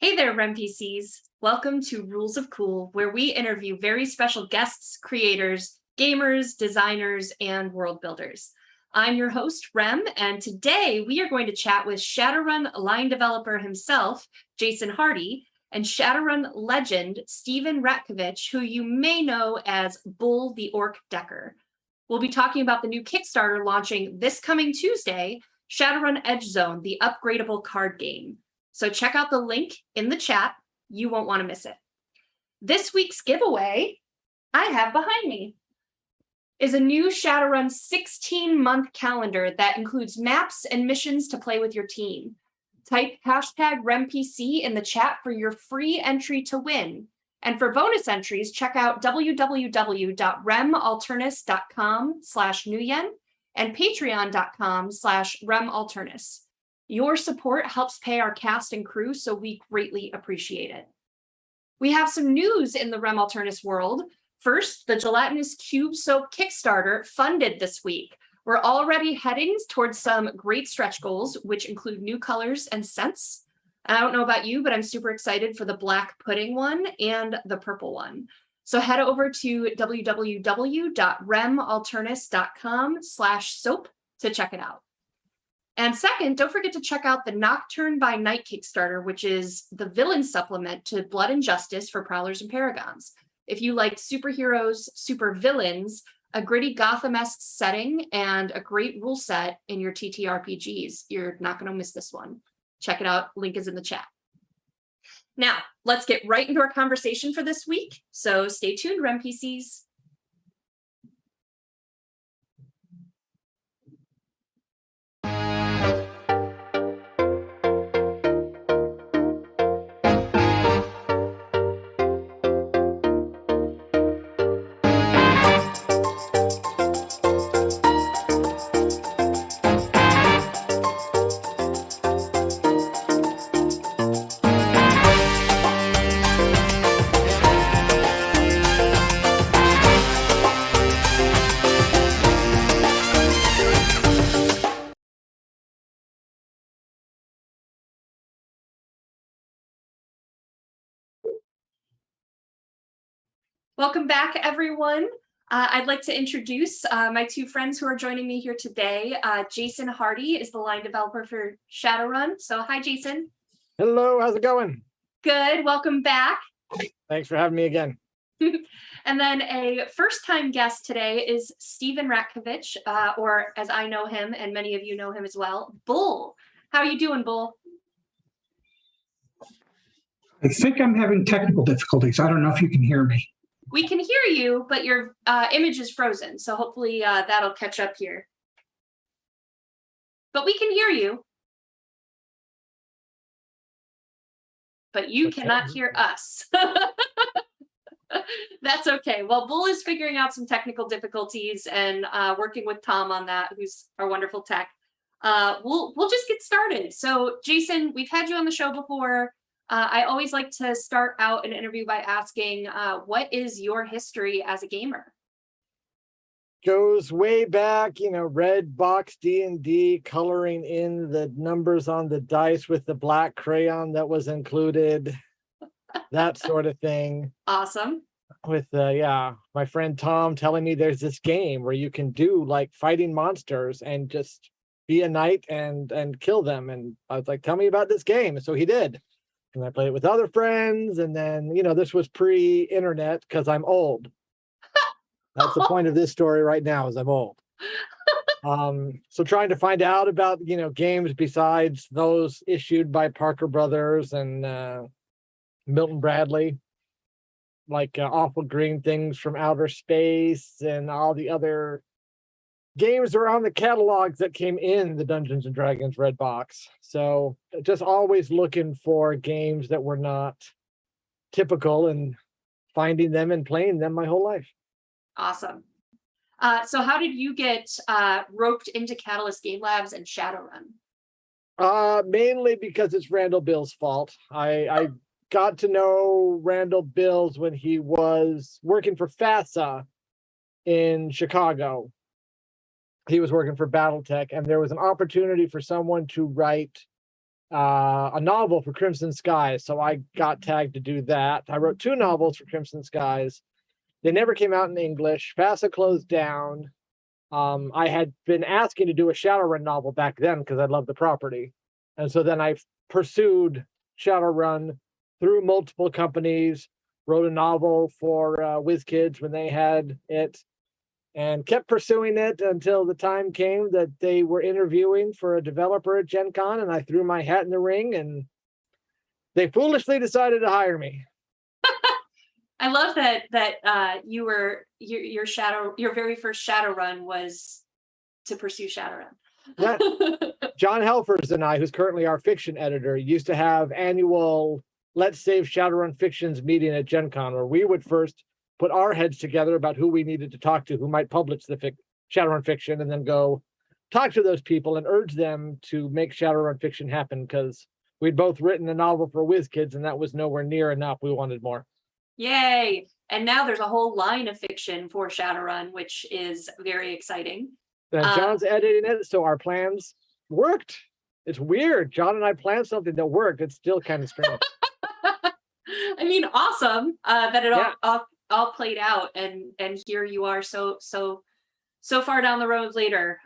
Hey there, RemPCs. Welcome to Rules of Cool, where we interview very special guests, creators, gamers, designers, and world builders. I'm your host, Rem, and today we are going to chat with Shadowrun line developer himself, Jason Hardy, and Shadowrun legend, Steven Ratkovich, who you may know as Bull the Orc Decker. We'll be talking about the new Kickstarter launching this coming Tuesday, Shadowrun Edge Zone, the upgradable card game. So check out the link in the chat. You won't want to miss it. This week's giveaway I have behind me is a new Shadowrun 16-month calendar that includes maps and missions to play with your team. Type #RemPC in the chat for your free entry to win. And for bonus entries, check out www.remalternus.com/nuyen and patreon.com/remalternus. Your support helps pay our cast and crew, so we greatly appreciate it. We have some news in the Rem Alternus world. First, the Gelatinous Cube Soap Kickstarter funded this week. We're already heading towards some great stretch goals, which include new colors and scents. I don't know about you, but I'm super excited for the black pudding one and the purple one. So head over to www.remalternus.com/soap to check it out. And second, don't forget to check out the Nocturne by Night Kickstarter, which is the villain supplement to Blood and Justice for Prowlers and Paragons. If you like superheroes, super villains, a gritty Gotham-esque setting, and a great rule set in your TTRPGs, you're not going to miss this one. Check it out. Link is in the chat. Now, let's get right into our conversation for this week. So stay tuned, RemPCs. Welcome back, everyone. I'd like to introduce my two friends who are joining me here today. Jason Hardy is the line developer for Shadowrun. So hi, Jason. Hello, how's it going? Good, welcome back. Thanks for having me again. And then a first-time guest today is Steven Ratkovich, or as I know him, and many of you know him as well, Bull. How are you doing, Bull? I think I'm having technical difficulties. I don't know if you can hear me. We can hear you, but your image is frozen, so hopefully that'll catch up here. But we can hear you. But you cannot hear us. That's okay. Well, Bull is figuring out some technical difficulties and working with Tom on that, who's our wonderful tech. We'll just get started. So, Jason, we've had you on the show before. I always like to start out an interview by asking, what is your history as a gamer? Goes way back, red box D&D, coloring in the numbers on the dice with the black crayon that was included, that sort of thing. Awesome. With, my friend Tom telling me there's this game where you can do like fighting monsters and just be a knight and kill them. And I was like, tell me about this game. So he did. And I played it with other friends. And then, this was pre-internet because I'm old. That's the point of this story right now is I'm old. So trying to find out about, games besides those issued by Parker Brothers and Milton Bradley, like Awful Green Things from Outer Space and all the other games are on the catalogs that came in the Dungeons and Dragons red box. So just always looking for games that were not typical and finding them and playing them my whole life. Awesome. So how did you get roped into Catalyst Game Labs and Shadowrun? Mainly because it's Randall Bill's fault. I got to know Randall Bills when he was working for FASA in Chicago. He was working for BattleTech, and there was an opportunity for someone to write a novel for Crimson Skies. So I got tagged to do that. I wrote 2 novels for Crimson Skies. They never came out in English. FASA closed down. I had been asking to do a Shadowrun novel back then because I loved the property. And so then I pursued Shadowrun through multiple companies, wrote a novel for WizKids when they had it, and kept pursuing it until the time came that they were interviewing for a developer at Gen Con, and I threw my hat in the ring, and they foolishly decided to hire me. I love that you were your very first Shadowrun was to pursue Shadowrun. Yeah. John Helfers and I, who's currently our fiction editor, used to have annual Let's Save Shadowrun Fictions meeting at Gen Con, where we would first put our heads together about who we needed to talk to, who might publish the Shadowrun fiction, and then go talk to those people and urge them to make Shadowrun fiction happen, because we'd both written a novel for WizKids, and that was nowhere near enough. We wanted more. Yay! And now there's a whole line of fiction for Shadowrun, which is very exciting. And John's editing it, so our plans worked. It's weird. John and I planned something that worked. It's still kind of strange. I mean, awesome that it all played out, and here you are so far down the road later.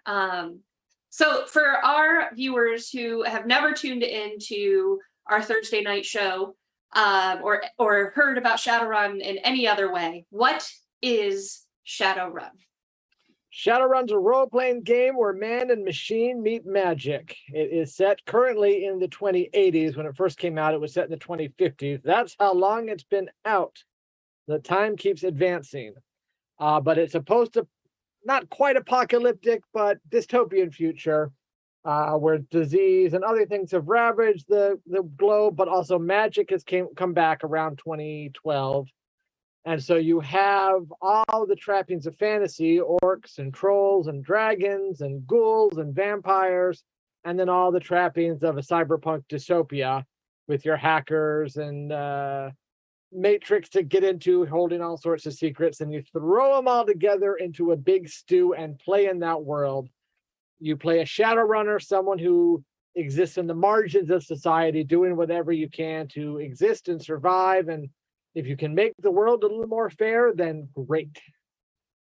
So for our viewers who have never tuned into our Thursday night show, or heard about Shadowrun in any other way, what is Shadowrun? Shadowrun's a role-playing game where man and machine meet magic. It is set currently in the 2080s. When it first came out, it was set in the 2050s. That's how long it's been out. The time keeps advancing. But it's supposed to, not quite apocalyptic, but dystopian future, where disease and other things have ravaged the globe, but also magic has come back around 2012. And so you have all the trappings of fantasy, orcs and trolls and dragons and ghouls and vampires, and then all the trappings of a cyberpunk dystopia with your hackers and matrix to get into, holding all sorts of secrets, and you throw them all together into a big stew and play in that world. You play a Shadowrunner, someone who exists in the margins of society, doing whatever you can to exist and survive. And if you can make the world a little more fair, then great.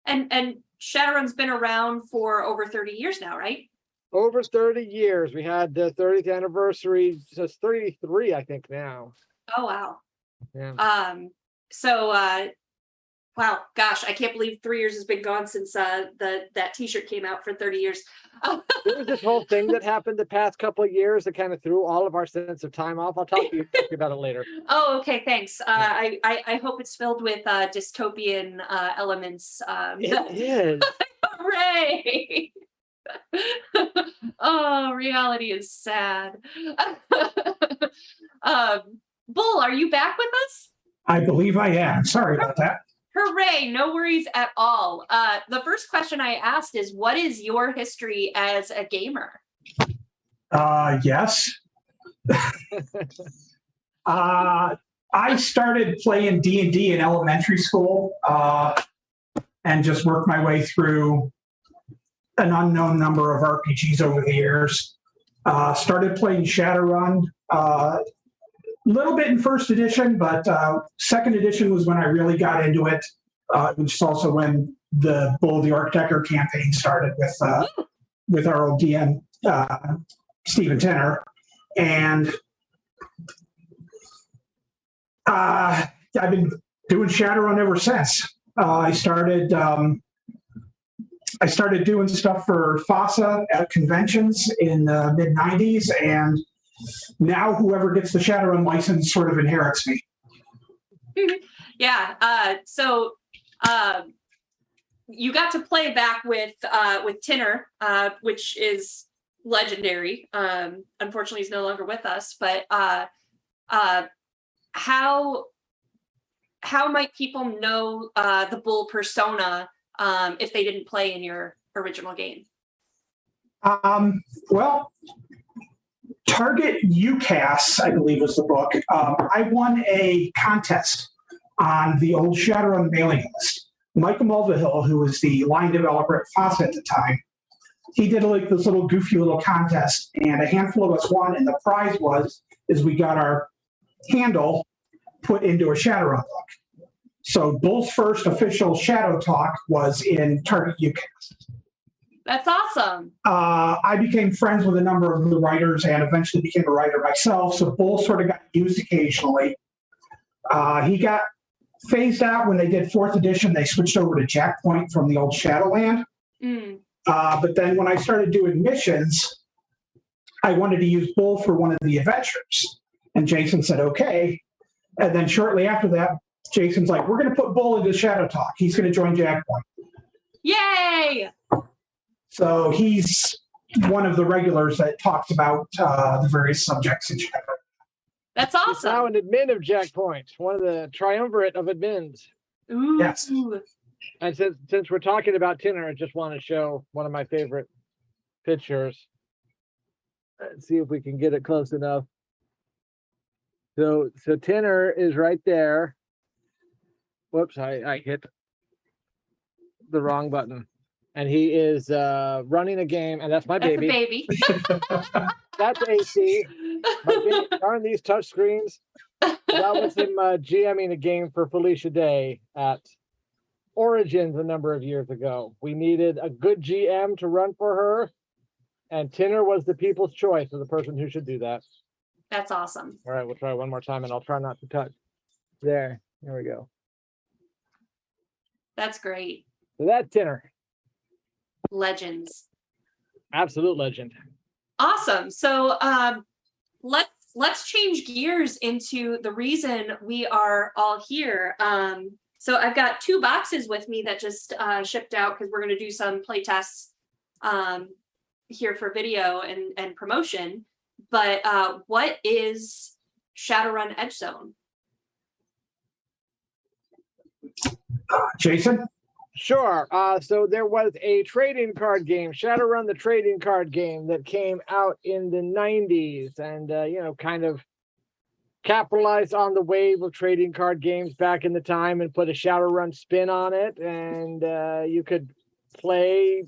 And Shadowrun's been around for over 30 years now, right? Over 30 years. We had the 30th anniversary, so it's 33, I think, now. Oh, wow. Yeah. Wow, gosh, I can't believe 3 years has been gone since that t-shirt came out for 30 years. There was this whole thing that happened the past couple of years that kind of threw all of our sense of time off. I'll talk to you about it later. Oh, okay, thanks. I hope it's filled with dystopian elements. It is. Hooray! Oh, reality is sad. Bull, are you back with us? I believe I am. Sorry about that. Hooray, no worries at all. The first question I asked is, what is your history as a gamer? Yes. I started playing D&D in elementary school and just worked my way through an unknown number of RPGs over the years. Started playing Shadowrun little bit in first edition, but second edition was when I really got into it, which is also when the Bull the Archdecker campaign started with our old DM, Stephen Tenner. And I've been doing Shadowrun ever since. I started doing stuff for FASA at conventions in the mid-90s, and now whoever gets the Shadowrun license sort of inherits me. Yeah. So you got to play back with Tinner, which is legendary. Unfortunately, he's no longer with us. But how might people know the Bull persona if they didn't play in your original game? Well, Target UCAS, I believe was the book. I won a contest on the old Shadowrun mailing list. Michael Mulvihill, who was the line developer at FASA at the time, he did like this little goofy little contest, and a handful of us won, and the prize is we got our handle put into a Shadowrun book. So Bull's first official Shadow Talk was in Target UCAS. That's awesome. I became friends with a number of the writers and eventually became a writer myself. So Bull sort of got used occasionally. He got phased out when they did 4th edition. They switched over to Jackpoint from the old Shadowland. But then when I started doing missions, I wanted to use Bull for one of the adventures. And Jason said, okay. And then shortly after that, Jason's like, we're going to put Bull into Shadow Talk. He's going to join Jackpoint. Yay! So he's one of the regulars that talks about the various subjects in Shadowrun. That's He's awesome. now an admin of Jackpoint, one of the triumvirate of admins. Ooh. Yes. And since we're talking about Tinner, I just want to show one of my favorite pictures. Let's see if we can get it close enough. So Tinner is right there. Whoops, I hit the wrong button. And he is running a game, and that's my baby. That's a baby. That's AC. Darn these touch screens. That was him GMing a game for Felicia Day at Origins a number of years ago. We needed a good GM to run for her, and Tinner was the people's choice of the person who should do that. That's awesome. All right, we'll try one more time, and I'll try not to touch. There we go. That's great. So that's Tinner. Legends. Absolute legend. Awesome. So let's change gears into the reason we are all here. So I've got 2 boxes with me that just shipped out because we're going to do some play tests here for video and promotion. But what is Shadowrun Edge Zone? Jason? Sure. So there was a trading card game, Shadowrun the trading card game, that came out in the 90s and, kind of capitalized on the wave of trading card games back in the time and put a Shadowrun spin on it. And you could play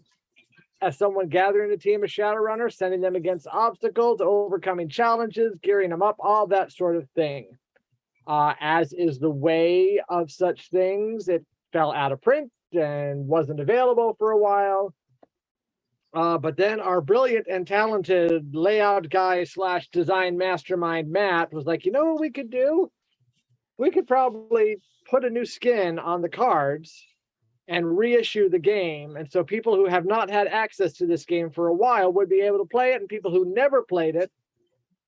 as someone gathering a team of Shadowrunners, sending them against obstacles, overcoming challenges, gearing them up, all that sort of thing. As is the way of such things, it fell out of print and wasn't available for a while. But then our brilliant and talented layout guy / design mastermind, Matt, was like, you know what we could do? We could probably put a new skin on the cards and reissue the game. And so people who have not had access to this game for a while would be able to play it, and people who never played it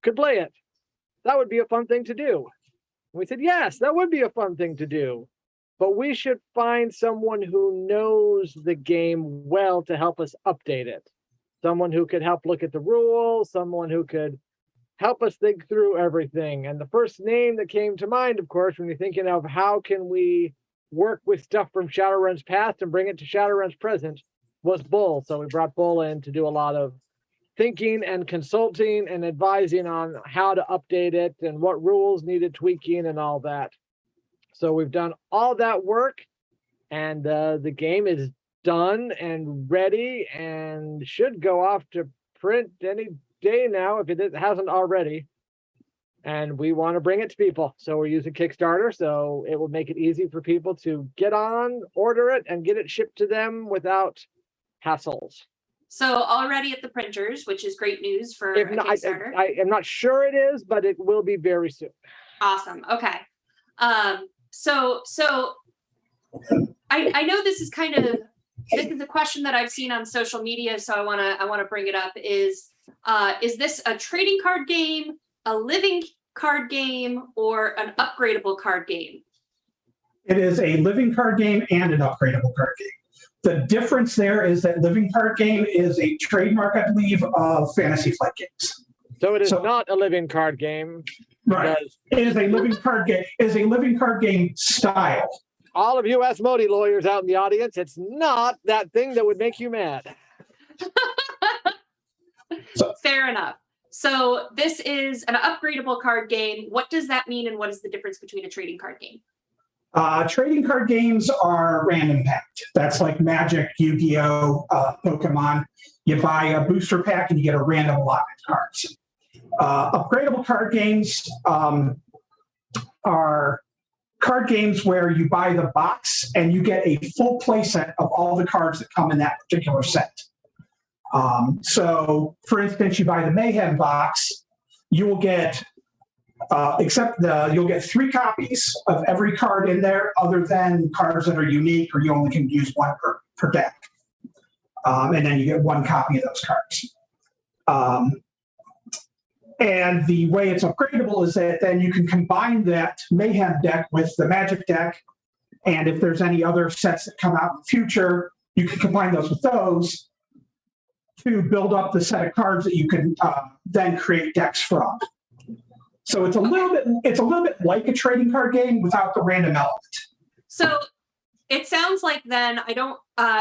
could play it. That would be a fun thing to do. And we said, yes, that would be a fun thing to do. But we should find someone who knows the game well to help us update it. Someone who could help look at the rules, someone who could help us think through everything. And the first name that came to mind, of course, when you're thinking of how can we work with stuff from Shadowrun's past and bring it to Shadowrun's present, was Bull. So we brought Bull in to do a lot of thinking and consulting and advising on how to update it and what rules needed tweaking and all that. So we've done all that work, and the game is done and ready and should go off to print any day now if it hasn't already. And we want to bring it to people. So we're using Kickstarter, so it will make it easy for people to get on, order it, and get it shipped to them without hassles. So already at the printers, which is great news for a Kickstarter. I am not sure it is, but it will be very soon. Awesome. Okay. So I know this is a question that I've seen on social media, so I want to bring it up. Is this a trading card game, a living card game, or an upgradable card game? It is a living card game and an upgradable card game. The difference there is that living card game is a trademark, I believe, of Fantasy Flight Games. So it is not a living card game. Right. It is a living card game. It is a living card game style. All of you Asmodee lawyers out in the audience, it's not that thing that would make you mad. Fair enough. So this is an upgradable card game. What does that mean, and what is the difference between a trading card game? Trading card games are random packed. That's like Magic, Yu-Gi-Oh, Pokemon. You buy a booster pack and you get a random allotment of cards. Upgradable card games are card games where you buy the box and you get a full play set of all the cards that come in that particular set. So, for instance, you buy the Mayhem box, you will get you'll get 3 copies of every card in there, other than cards that are unique or you only can use one per deck. And then you get 1 copy of those cards. And the way it's upgradable is that then you can combine that Mayhem deck with the Magic deck. And if there's any other sets that come out in the future, you can combine those with those to build up the set of cards that you can then create decks from. So it's a little bit like a trading card game without the random element. So it sounds like then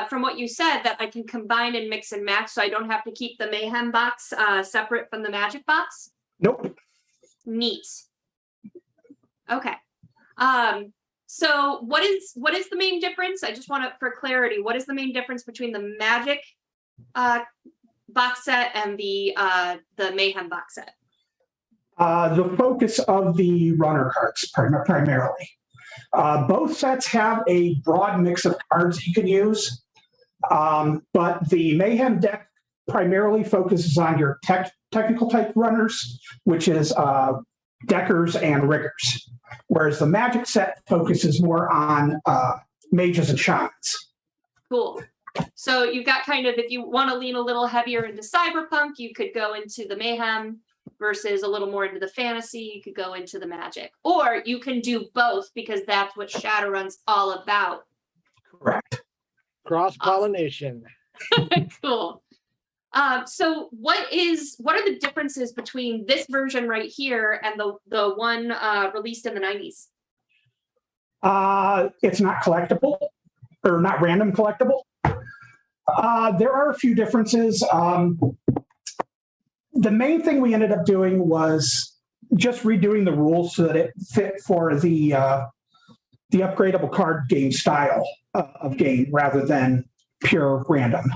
from what you said, that I can combine and mix and match, so I don't have to keep the Mayhem box separate from the Magic box? Nope. Neat. Okay. So what is the main difference? I just want to, for clarity, what is the main difference between the Magic box set and the Mayhem box set? The focus of the runner cards primarily. Both sets have a broad mix of cards that you can use, but the Mayhem deck primarily focuses on your technical type runners, which is deckers and riggers, whereas the Magic set focuses more on mages and shamans. Cool. So you've got kind of, if you want to lean a little heavier into cyberpunk, you could go into the Mayhem, versus a little more into the fantasy, you could go into the Magic. Or you can do both, because that's what Shadowrun's all about. Correct. Cross-pollination. Awesome. Cool. So what are the differences between this version right here and the one released in the 90s? It's not collectible, or not random collectible. There are a few differences. The main thing we ended up doing was just redoing the rules so that it fit for the upgradable card game style of game rather than pure random.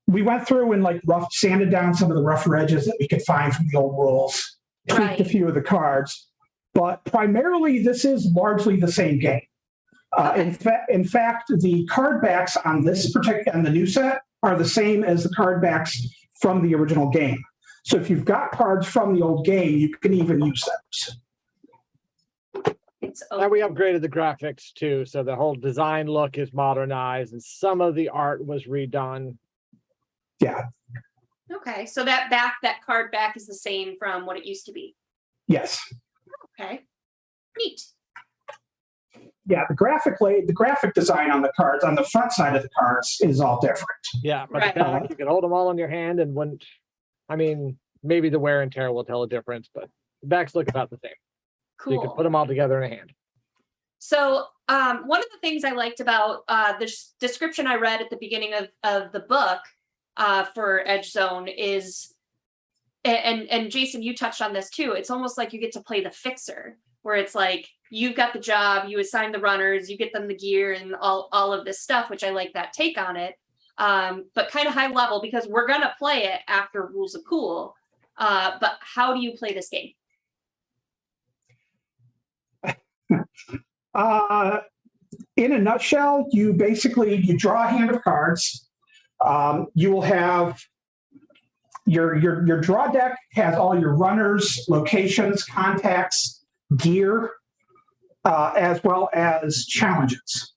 We went through and sanded down some of the rougher edges that we could find from the old rules, tweaked a few of the cards, but primarily this is largely the same game. In fact, the card backs on the new set are the same as the card backs from the original game. So if you've got cards from the old game, you can even use those. And we upgraded the graphics too, so the whole design look is modernized and some of the art was redone. Yeah. Okay, so that card back is the same from what it used to be. Yes. Okay. Neat. Yeah, the graphic design on the cards, on the front side of the cards, is all different. Yeah, but the back, you can hold them all in your hand and maybe the wear and tear will tell a difference, but the backs look about the same. Cool. So you can put them all together in a hand. So one of the things I liked about the description I read at the beginning of the book for Edge Zone is, and Jason, you touched on this too, it's almost like you get to play the fixer, where it's like, you've got the job, you assign the runners, you get them the gear and all of this stuff, which I like that take on it. But kind of high level, because we're going to play it after Rules of Cool. But how do you play this game? In a nutshell, you draw a hand of cards. You will have your draw deck has all your runners, locations, contacts, gear, as well as challenges.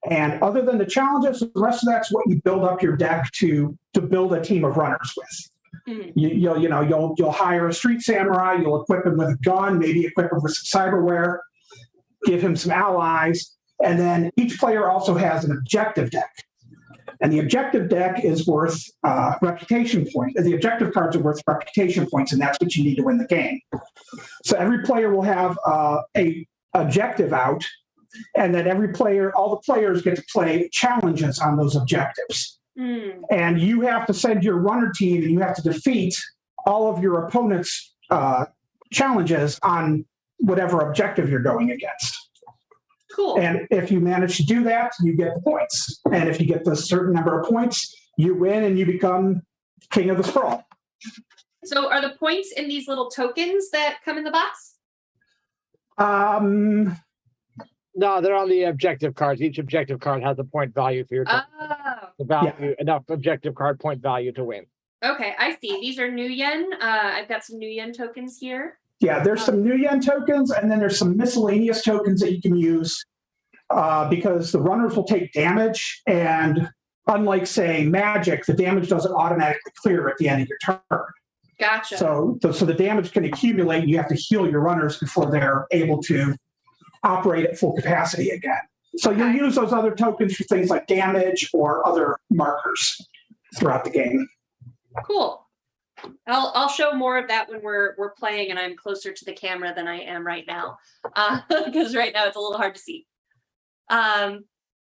And other than the challenges, the rest of that's what you build up your deck to build a team of runners with. Mm-hmm. You'll hire a street samurai, you'll equip him with a gun, maybe equip him with some cyberware, give him some allies, and then each player also has an objective deck. And the objective deck is worth reputation points. The objective cards are worth reputation points, and that's what you need to win the game. So every player will have a objective out, and then all the players get to play challenges on those objectives. Mm. And you have to send your runner team, and you have to defeat all of your opponent's challenges on whatever objective you're going against. Cool. And if you manage to do that, you get the points. And if you get the certain number of points, you win and you become king of the sprawl. So are the points in these little tokens that come in the box? Um, No, they're on the objective cards. Each objective card has a point value for your token. Oh, The value, enough objective card point value to win. okay. I see. These are new yen. I've got some new yen tokens here. yeah, there's some new yen tokens, and then there's some miscellaneous tokens that you can use because the runners will take damage. And unlike, say, magic, the damage doesn't automatically clear at the end of your turn. Gotcha. So the damage can accumulate, and you have to heal your runners before they're able to operate at full capacity again. So you'll use those other tokens for things like damage or other markers throughout the game. Cool. I'll show more of that when we're playing and I'm closer to the camera than I am right now, because right now it's a little hard to see.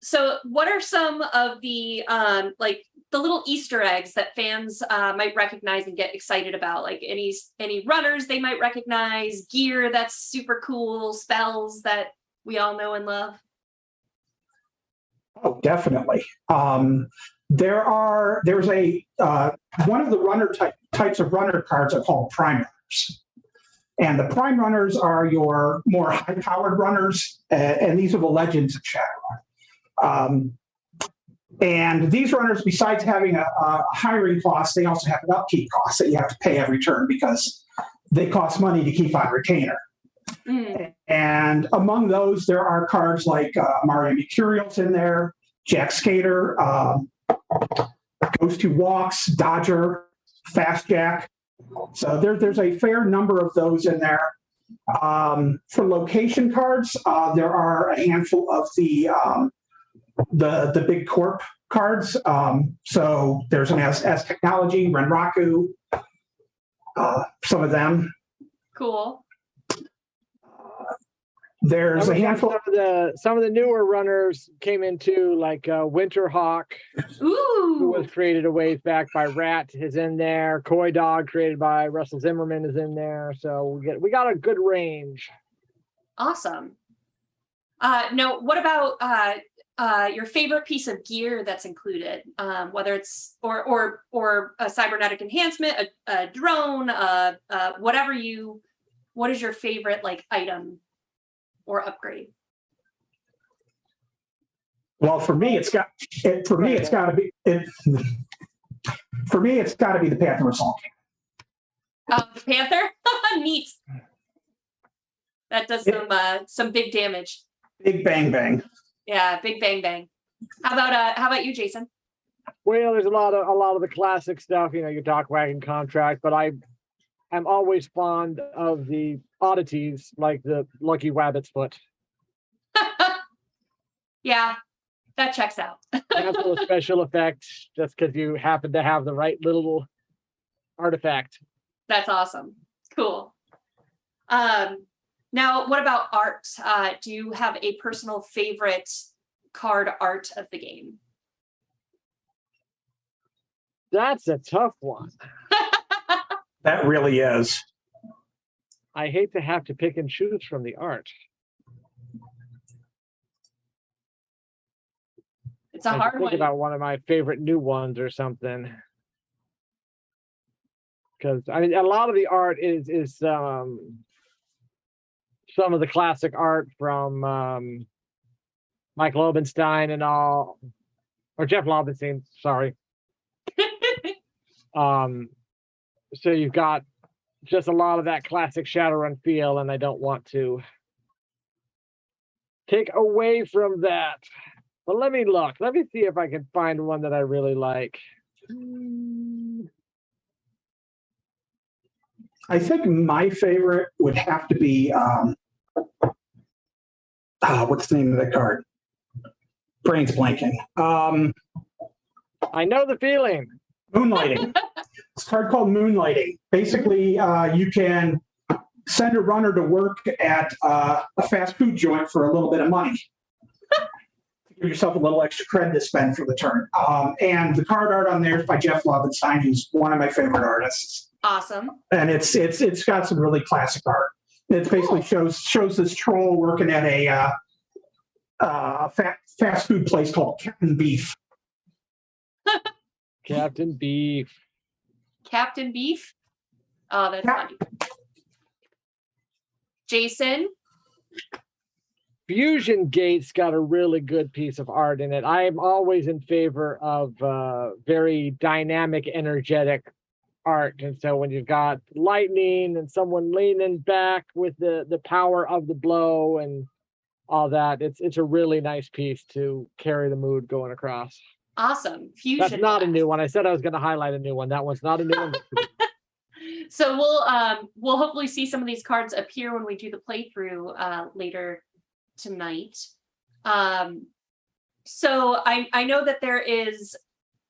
So what are some of the like the little Easter eggs that fans might recognize and get excited about? Like any runners they might recognize, gear that's super cool, spells that we all know and love? Oh, definitely. There's a one of the runner types of runner cards are called prime runners. And the prime runners are your more high-powered runners, and these are the legends of Shadowrun. And these runners, besides having a hiring cost, they also have an upkeep cost that you have to pay every turn because they cost money to keep on retainer. Mm. And among those, there are cards like Mario Mercurial's in there, Jack Skater, Ghost Who Walks, Dodger, Fast Jack. So there's a fair number of those in there. For location cards, there are a handful of the big corp cards. So there's an S Technology, Renraku, some of them. Cool. There's a handful. Some of the newer runners came into like Winterhawk, who was created a ways back by Rat, is in there. Koi Dog, created by Russell Zimmerman, is in there. So we got a good range. Awesome. Now, what about your favorite piece of gear that's included? Whether it's or a cybernetic enhancement, a drone, what is your favorite like item or upgrade? Well, for me, it's got to be the Panther Assault Cannon. The Panther? Neat. That does some big damage. Big bang bang. Yeah, big bang bang. How about you, Jason? Well, there's a lot of the classic stuff, your Dock Wagon contract, but I'm always fond of the oddities like the Lucky Wabbit's Foot. Yeah, that checks out. That's a little special effect just because you happen to have the right little artifact. That's awesome. Cool. Now, what about art? Do you have a personal favorite card art of the game? That's a tough one. That really is. I hate to have to pick and choose from the art. It's a hard one. Think about one of my favorite new ones or something. Because a lot of the art is some of the classic art from Mike Lobenstein and all, or Jeff Lobenstein, sorry. So you've got just a lot of that classic Shadowrun feel, and I don't want to take away from that. But let me look. Let me see if I can find one that I really like. I think my favorite would have to be what's the name of the card? Brain's blanking. I know the feeling. Moonlighting. It's a card called Moonlighting. Basically, you can send a runner to work at a fast food joint for a little bit of money. Give yourself a little extra credit to spend for the turn. And the card art on there is by Jeff Lobenstein, who's one of my favorite artists. Awesome. And it's got some really classic art. It basically shows this troll working at a fast food place called Captain Beef. Captain Beef. Captain Beef? Oh, that's funny. Jason? Fusion Gate's got a really good piece of art in it. I'm always in favor of very dynamic, energetic art. And so when you've got lightning and someone leaning back with the power of the blow and all that, it's a really nice piece to carry the mood going across. Awesome. Fusion. That's not a new one. I said I was going to highlight a new one. That one's not a new one. So we'll hopefully see some of these cards appear when we do the playthrough later tonight. So I know that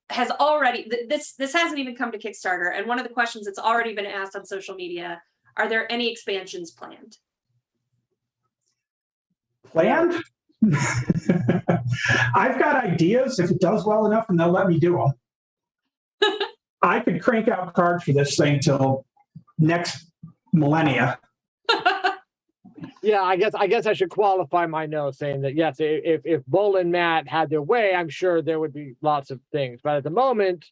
has already this hasn't even come to Kickstarter, and one of the questions that's already been asked on social media: are there any expansions planned? Planned? I've got ideas if it does well enough, and they'll let me do them. I could crank out cards for this thing till next millennia. Yeah, I guess I should qualify my no, saying that yes, if Bull and Matt had their way, I'm sure there would be lots of things. But at the moment,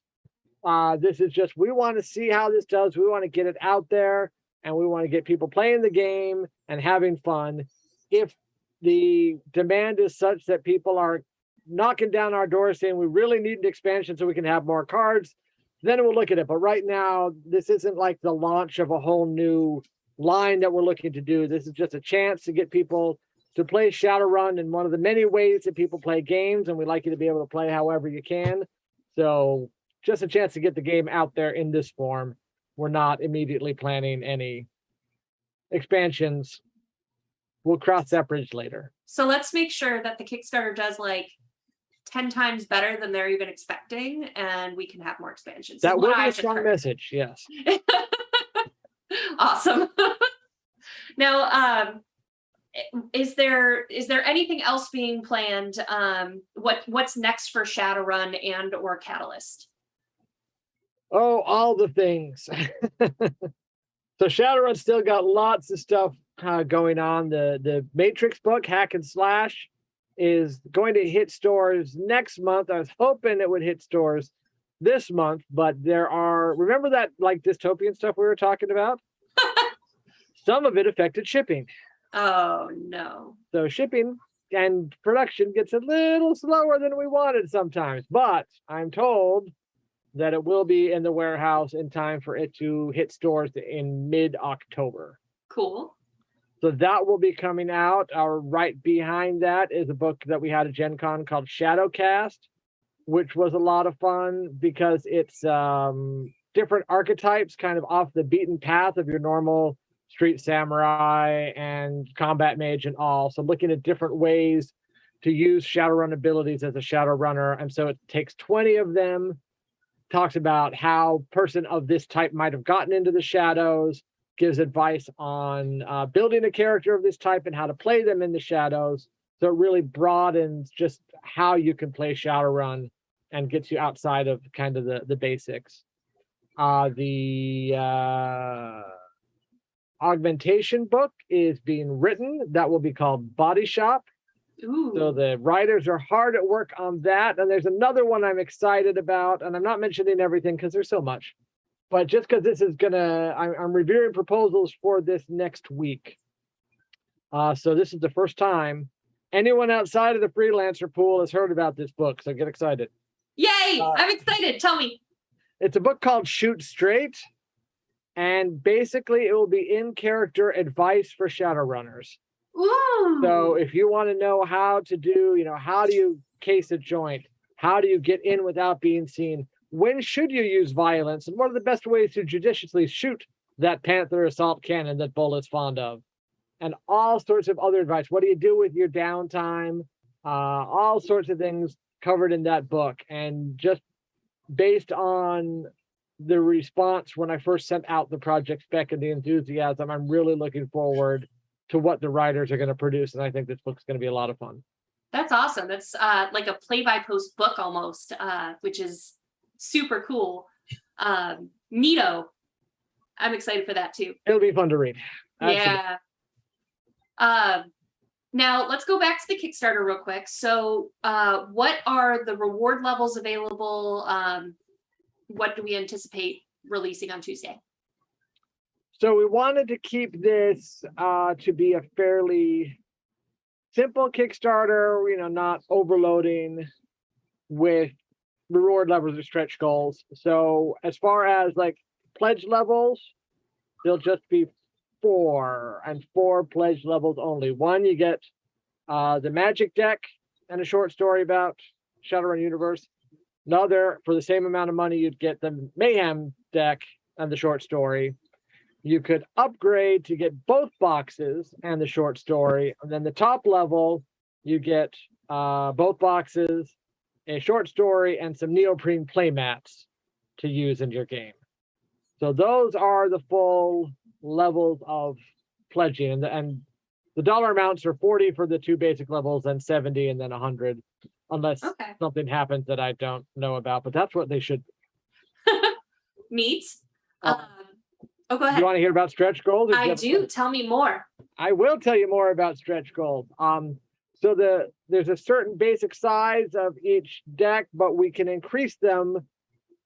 this is just, we want to see how this does. We want to get it out there, and we want to get people playing the game and having fun. If the demand is such that people are knocking down our doors saying we really need an expansion so we can have more cards, then we'll look at it. But right now, this isn't like the launch of a whole new line that we're looking to do. This is just a chance to get people to play Shadowrun in one of the many ways that people play games, and we'd like you to be able to play however you can. So just a chance to get the game out there in this form. We're not immediately planning any expansions. We'll cross that bridge later. So let's make sure that the Kickstarter does like 10 times better than they're even expecting, and we can have more expansions. That will be a strong message, yes. Awesome. Now, is there anything else being planned? What's next for Shadowrun and or Catalyst? Oh, all the things. So Shadowrun still got lots of stuff going on. The Matrix book, Hack and Slash, is going to hit stores next month. I was hoping it would hit stores this month, but remember that like dystopian stuff we were talking about? Some of it affected shipping. Oh no. So shipping and production gets a little slower than we wanted sometimes, but I'm told that it will be in the warehouse in time for it to hit stores in mid-October. Cool. So that will be coming out. Right behind that is a book that we had at Gen Con called Shadowcast, which was a lot of fun because it's different archetypes kind of off the beaten path of your normal street samurai and combat mage and all. So looking at different ways to use Shadowrun abilities as a Shadowrunner. And so it takes 20 of them, talks about how a person of this type might have gotten into the shadows, gives advice on building a character of this type and how to play them in the shadows. So it really broadens just how you can play Shadowrun and gets you outside of kind of the basics. The augmentation book is being written. That will be called Body Shop. Ooh. So the writers are hard at work on that. And there's another one I'm excited about, and I'm not mentioning everything because there's so much. But just because this is I'm reviewing proposals for this next week. So this is the first time anyone outside of the freelancer pool has heard about this book. So get excited. Yay! I'm excited. Tell me. It's a book called Shoot Straight. And basically it will be in-character advice for Shadowrunners. Ooh. So if you want to know how to do, how do you case a joint? How do you get in without being seen? When should you use violence? And what are the best ways to judiciously shoot that Panther assault cannon that Bull is fond of? And all sorts of other advice. What do you do with your downtime? All sorts of things covered in that book. And just based on the response when I first sent out the project spec and the enthusiasm, I'm really looking forward to what the writers are going to produce. And I think this book's going to be a lot of fun. That's awesome. That's like a play-by-post book almost, which is super cool. Neato. I'm excited for that too. It'll be fun to read. Absolutely. Yeah. Now let's go back to the Kickstarter real quick. So what are the reward levels available? What do we anticipate releasing on Tuesday? So we wanted to keep this to be a fairly simple Kickstarter, not overloading with reward levels or stretch goals. So as far as like pledge levels, there'll just be 4 and 4 pledge levels only. One, you get the Magic deck and a short story about Shadowrun universe. Another, for the same amount of money, you'd get the Mayhem deck and the short story. You could upgrade to get both boxes and the short story. And then the top level, you get both boxes, a short story, and some neoprene playmats to use in your game. So those are the full levels of pledging. And the dollar amounts are 40 for the 2 basic levels and 70 and then 100, unless something happens that I don't know about. But that's what they should be. Neat. Go ahead. You want to hear about stretch goals? I do. Tell me more. I will tell you more about stretch goals. So there's a certain basic size of each deck, but we can increase them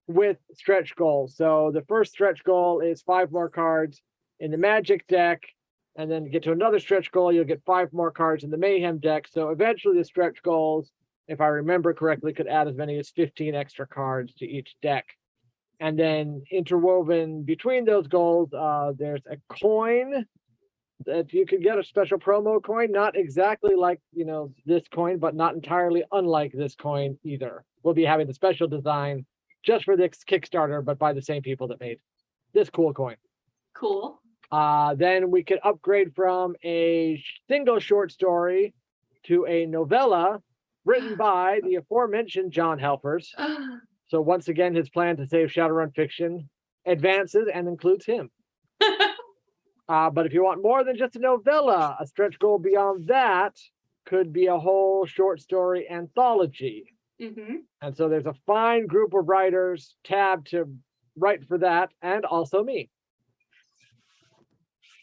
with stretch goals. So the first stretch goal is 5 more cards in the Magic deck, and then get to another stretch goal, you'll get 5 more cards in the Mayhem deck. So eventually the stretch goals, if I remember correctly, could add as many as 15 extra cards to each deck. And then interwoven between those goals, there's a coin that you could get, a special promo coin, not exactly like, this coin, but not entirely unlike this coin either. We'll be having the special design just for this Kickstarter, but by the same people that made this cool coin. Cool. Then we could upgrade from a single short story to a novella written by the aforementioned John Helfers. So once again, his plan to save Shadowrun fiction advances and includes him. But if you want more than just a novella, a stretch goal beyond that could be a whole short story anthology. Mm-hmm. And so there's a fine group of writers tabbed to write for that, and also me.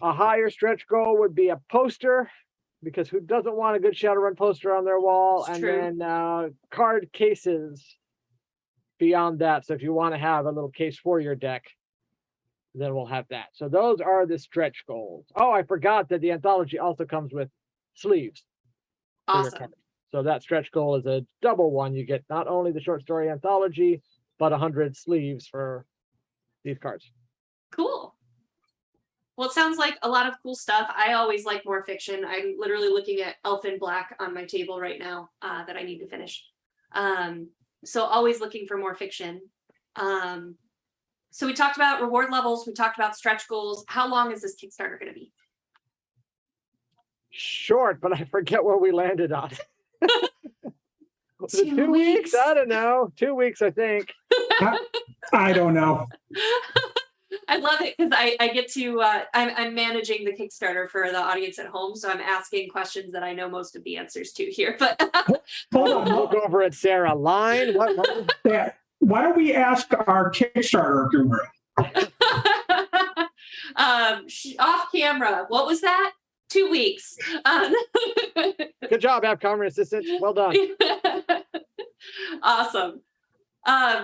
A higher stretch goal would be a poster, because who doesn't want a good Shadowrun poster on their wall? It's and true. Then card cases beyond that. So if you want to have a little case for your deck, then we'll have that. So those are the stretch goals. Oh, I forgot that the anthology also comes with sleeves. Awesome. So that stretch goal is a double one. You get not only the short story anthology, but 100 sleeves for these cards. Cool. Well, it sounds like a lot of cool stuff. I always like more fiction. I'm literally looking at Elfin Black on my table right now that I need to finish. So always looking for more fiction. So we talked about reward levels. We talked about stretch goals. How long is this Kickstarter going to be? Short, but I forget where we landed on. Was it 2 weeks? I don't know. 2 weeks, I think. I don't know. I love it because I get to, I'm managing the Kickstarter for the audience at home. So I'm asking questions that I know most of the answers to here. But Hold on. Look over at Sarah. Line? What? Yeah. Why don't we ask our Kickstarter guru? Off camera. What was that? 2 weeks. Good job, App Common Assistant. Well done. Awesome.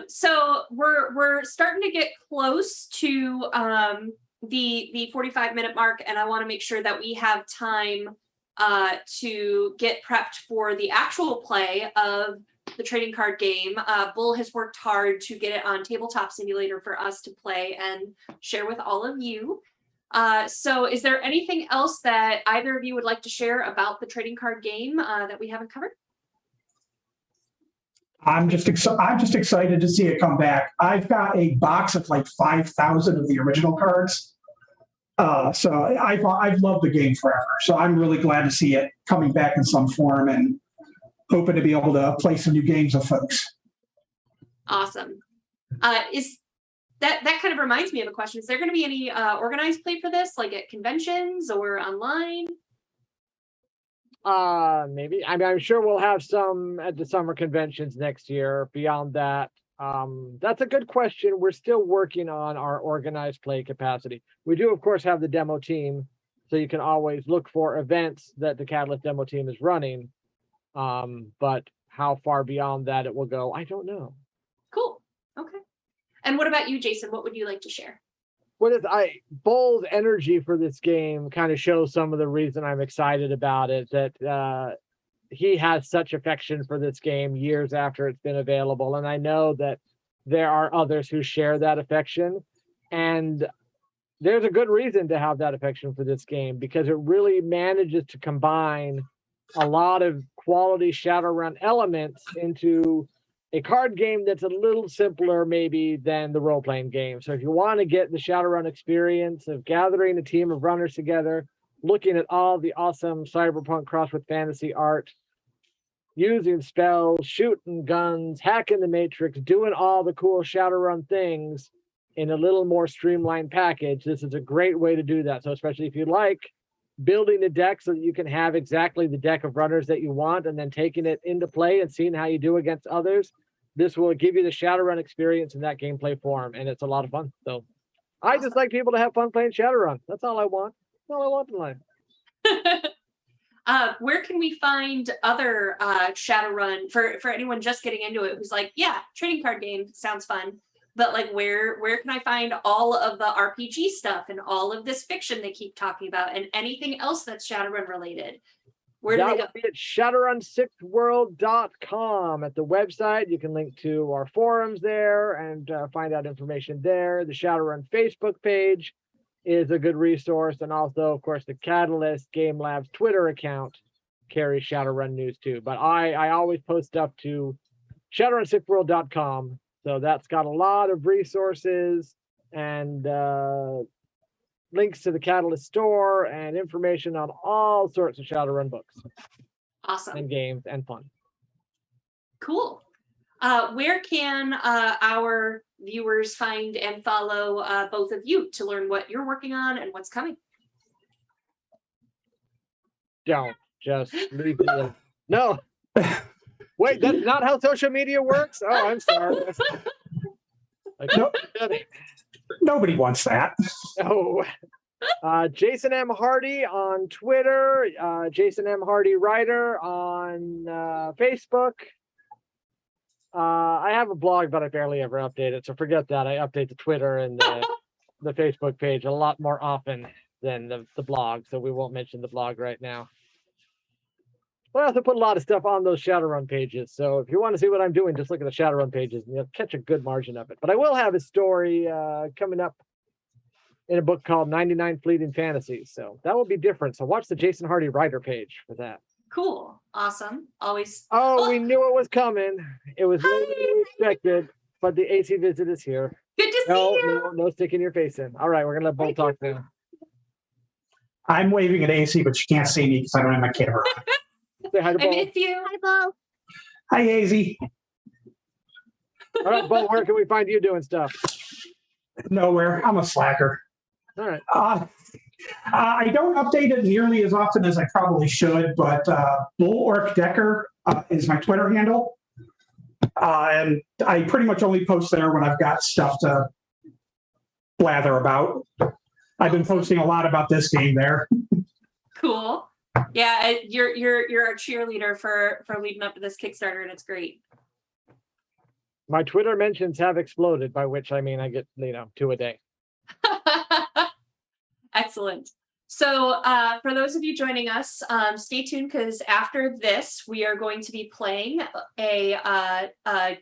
So we're starting to get close to the 45-minute mark, and I want to make sure that we have time to get prepped for the actual play of the trading card game. Bull has worked hard to get it on Tabletop Simulator for us to play and share with all of you. So is there anything else that either of you would like to share about the trading card game that we haven't covered? I'm just excited to see it come back. I've got a box of like 5,000 of the original cards. So I've loved the game forever. So I'm really glad to see it coming back in some form and hoping to be able to play some new games with folks. Awesome. Is that kind of reminds me of a question. Is there going to be any organized play for this, like at conventions or online? Maybe. I mean, I'm sure we'll have some at the summer conventions next year. Beyond that, that's a good question. We're still working on our organized play capacity. We do, of course, have the demo team So you can always look for events that the Catalyst demo team is running. But how far beyond that it will go, I don't know. Cool. Okay. And what about you, Jason? What would you like to share? Bull's energy for this game kind of shows some of the reason I'm excited about it, that he has such affection for this game years after it's been available. And I know that there are others who share that affection. And there's a good reason to have that affection for this game, because it really manages to combine a lot of quality Shadowrun elements into a card game that's a little simpler maybe than the role-playing game. So if you want to get the Shadowrun experience of gathering a team of runners together, looking at all the awesome cyberpunk cross with fantasy art, using spells, shooting guns, hacking the matrix, doing all the cool Shadowrun things in a little more streamlined package, this is a great way to do that. So especially if you like building a deck so that you can have exactly the deck of runners that you want and then taking it into play and seeing how you do against others, this will give you the Shadowrun experience in that gameplay form, and it's a lot of fun. So I just like people to have fun playing Shadowrun. That's all I want. That's all I want in life. Where can we find other Shadowrun for anyone just getting into it who's like, yeah, trading card game sounds fun, but like where can I find all of the RPG stuff and all of this fiction they keep talking about and anything else that's Shadowrun related? Where do they go? Be at shadowrunsixthworld.com. At the website, you can link to our forums there and find out information there. The Shadowrun Facebook page is a good resource. And also, of course, the Catalyst Game Labs Twitter account carries Shadowrun news too. But I always post stuff to shadowrunsixthworld.com. So that's got a lot of resources and links to the Catalyst store and information on all sorts of Shadowrun books. Awesome. And games and fun. Cool. Where can our viewers find and follow both of you to learn what you're working on and what's coming? Don't just leave it alone. No. Wait, that's not how social media works? Oh, I'm sorry. Nobody wants that. Oh. Jason M. Hardy on Twitter, Jason M. Hardy Writer on Facebook. I have a blog, but I barely ever update it, so forget that. I update the Twitter and the Facebook page a lot more often than the blog, so we won't mention the blog right now. But I also put a lot of stuff on those Shadowrun pages, so if you want to see what I'm doing, just look at the Shadowrun pages and you'll catch a good margin of it. But I will have a story coming up in a book called 99 Fleeting Fantasies, so that will be different. So watch the Jason Hardy Writer page for that. Cool. Awesome. Always. Oh, we knew it was coming. It was later than we expected, but the AC visit is here. Good to see you. No sticking your face in. All right, we're going to let Bull talk now. I'm waving at AC, but you can't see me because I don't have my camera. Say hi to I Bull. miss you. Hi, Bo. Hi, AZ. All right, Bull, where can we find you doing stuff? Nowhere. I'm a slacker. All right. I don't update it nearly as often as I probably should, but Bull Orc Decker is my Twitter handle. And I pretty much only post there when I've got stuff to blather about. I've been posting a lot about this game there. Cool. Yeah, you're our cheerleader for leading up to this Kickstarter, and it's great. My Twitter mentions have exploded, by which I mean I get 2 a day. Excellent. So for those of you joining us, stay tuned because after this, we are going to be playing a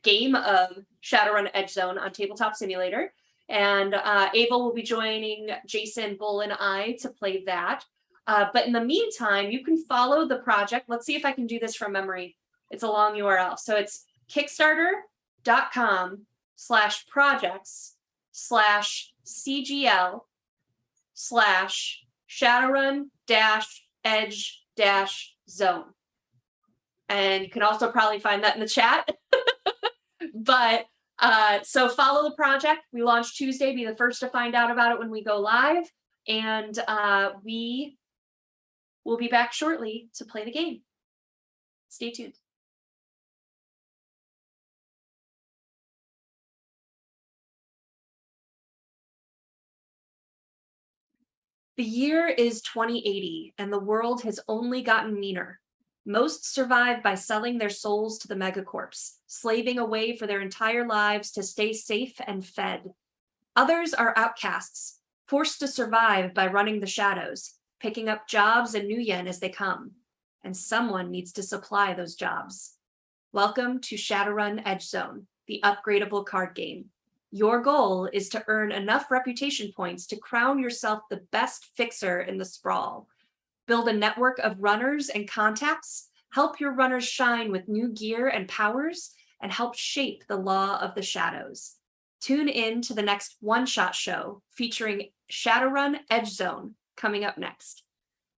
game of Shadowrun Edge Zone on Tabletop Simulator. And Ava will be joining Jason, Bull, and I to play that. But in the meantime, you can follow the project. Let's see if I can do this from memory. It's a long URL. So it's kickstarter.com/projects/Shadowrun-Edge-Zone. And you can also probably find that in the chat. But so follow the project. We launch Tuesday. Be the first to find out about it when we go live. And we will be back shortly to play the game. Stay tuned. The year is 2080, and the world has only gotten meaner. Most survive by selling their souls to the megacorps, slaving away for their entire lives to stay safe and fed. Others are outcasts, forced to survive by running the shadows, picking up jobs and Nuyen as they come. And someone needs to supply those jobs. Welcome to Shadowrun Edge Zone, the upgradable card game. Your goal is to earn enough reputation points to crown yourself the best fixer in the sprawl. Build a network of runners and contacts, help your runners shine with new gear and powers, and help shape the law of the shadows. Tune in to the next one-shot show featuring Shadowrun Edge Zone coming up next.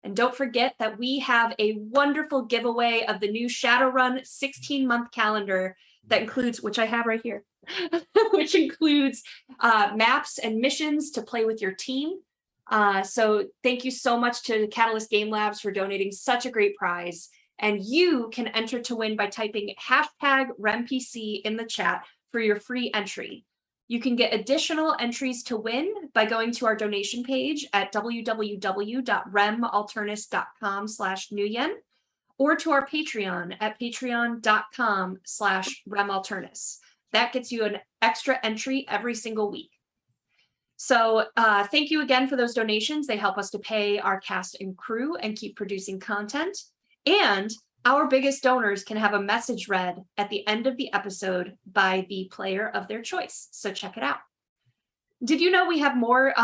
And don't forget that we have a wonderful giveaway of the new Shadowrun 16-month calendar that includes, which I have right here, which includes maps and missions to play with your team. So thank you so much to Catalyst Game Labs for donating such a great prize. And you can enter to win by typing #RemPC in the chat for your free entry. You can get additional entries to win by going to our donation page at www.remalternus.com/Nuyen or to our Patreon at patreon.com/remalternus. That gets you an extra entry every single week. So thank you again for those donations. They help us to pay our cast and crew and keep producing content. And our biggest donors can have a message read at the end of the episode by the player of their choice. So check it out. Did you know we have more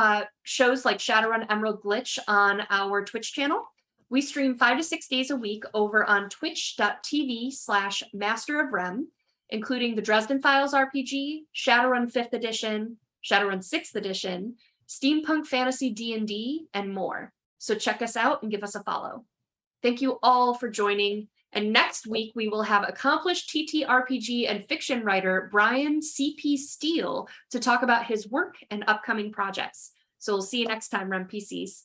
shows like Shadowrun Emerald Glitch on our Twitch channel? We stream 5 to 6 days a week over on twitch.tv/masterofrem, including the Dresden Files RPG, Shadowrun 5th edition, Shadowrun 6th edition, Steampunk Fantasy D&D, and more. So check us out and give us a follow. Thank you all for joining. And next week, we will have accomplished TTRPG and fiction writer Brian C.P. Steele to talk about his work and upcoming projects. So we'll see you next time, RemPCs.